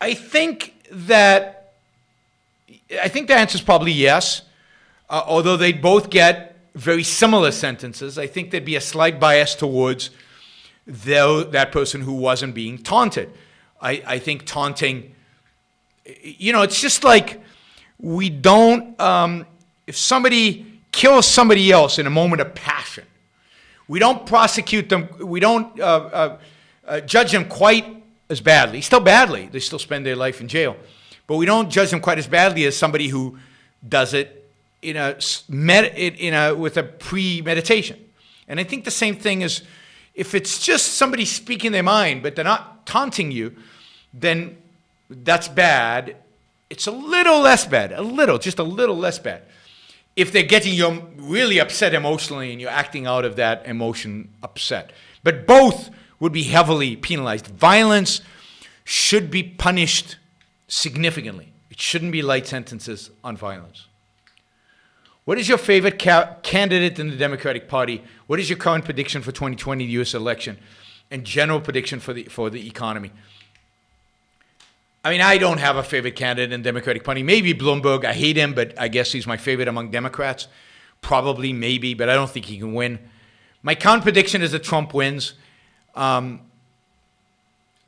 I think the answer is probably yes. Although they'd both get very similar sentences, I think there'd be a slight bias towards that person who wasn't being taunted. I think taunting, it's just like we don't, if somebody kills somebody else in a moment of passion, we don't prosecute them, we don't judge them quite as badly. Still badly, they still spend their life in jail. But we don't judge them quite as badly as somebody who does it with a premeditation. And I think the same thing is If it's just somebody speaking their mind, but they're not taunting you, then that's bad. It's a little less bad, just a little less bad. If they're getting you really upset emotionally and you're acting out of that emotion upset. But both would be heavily penalized. Violence should be punished significantly. It shouldn't be light sentences on violence. What is your favorite candidate in the Democratic Party? What is your current prediction for 2020 U.S. election and general prediction for the economy? I mean, I don't have a favorite candidate in the Democratic Party. Maybe Bloomberg. I hate him, but I guess he's my favorite among Democrats. Probably, maybe, but I don't think he can win. My current prediction is that Trump wins. I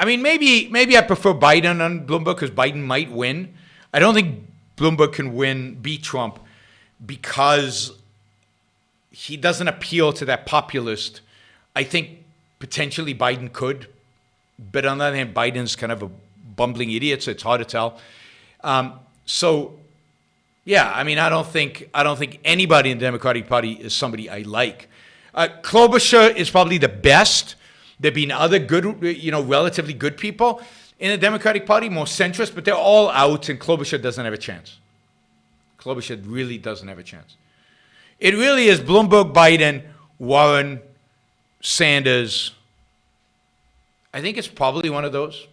mean, maybe I prefer Biden on Bloomberg because Biden might win. I don't think Bloomberg can beat Trump because he doesn't appeal to that populist. I think potentially Biden could, but on the other hand, Biden's kind of a bumbling idiot, so it's hard to tell. So, yeah, I mean, I don't think anybody in the Democratic Party is somebody I like. Klobuchar is probably the best. There've been other good, relatively good people in the Democratic Party, more centrist, but they're all out, and Klobuchar doesn't have a chance. Klobuchar really doesn't have a chance. It really is Bloomberg, Biden, Warren, Sanders. I think it's probably one of those.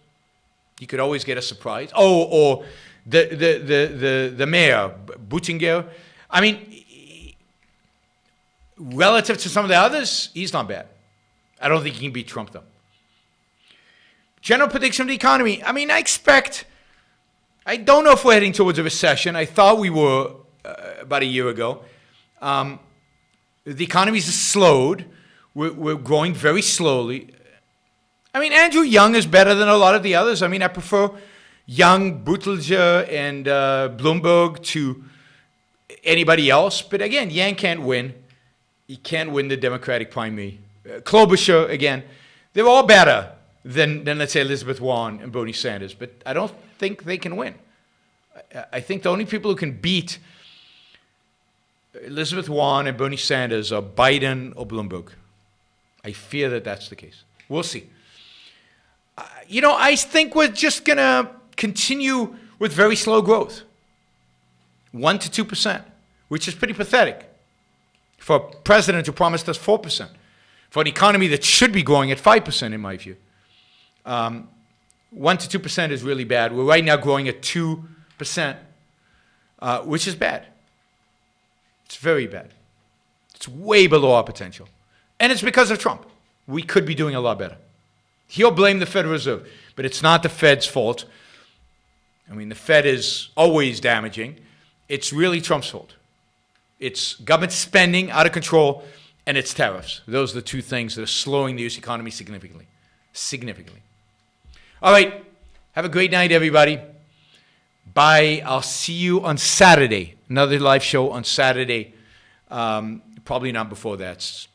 You could always get a surprise. Oh, or the mayor, Buttigieg. I mean, relative to some of the others, he's not bad. I don't think he can beat Trump, though. General prediction of the economy. I mean, I don't know if we're heading towards a recession. I thought we were about a year ago. The economy's slowed. We're growing very slowly. I mean, Andrew Yang is better than a lot of the others. I mean, I prefer Yang, Buttigieg, and Bloomberg to anybody else. But again, Yang can't win. He can't win the Democratic primary. Klobuchar, again, they're all better than let's say, Elizabeth Warren and Bernie Sanders. But I don't think they can win. I think the only people who can beat Elizabeth Warren and Bernie Sanders are Biden or Bloomberg. I fear that that's the case. We'll see. I think we're just going to continue with very slow growth. 1% to 2%, which is pretty pathetic for a president who promised us 4%, for an economy that should be growing at 5%, in my view. 1% to 2% is really bad. We're right now growing at 2%, which is bad. It's very bad. It's way below our potential. And it's because of Trump. We could be doing a lot better. He'll blame the Federal Reserve, but it's not the Fed's fault. I mean, the Fed is always damaging. It's really Trump's fault. It's government spending out of control, and it's tariffs. Those are the two things that are slowing the U.S. economy significantly. Significantly. All right. Have a great night, everybody. Bye. I'll see you on Saturday. Another live show on Saturday. Probably not before that.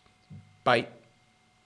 Bye.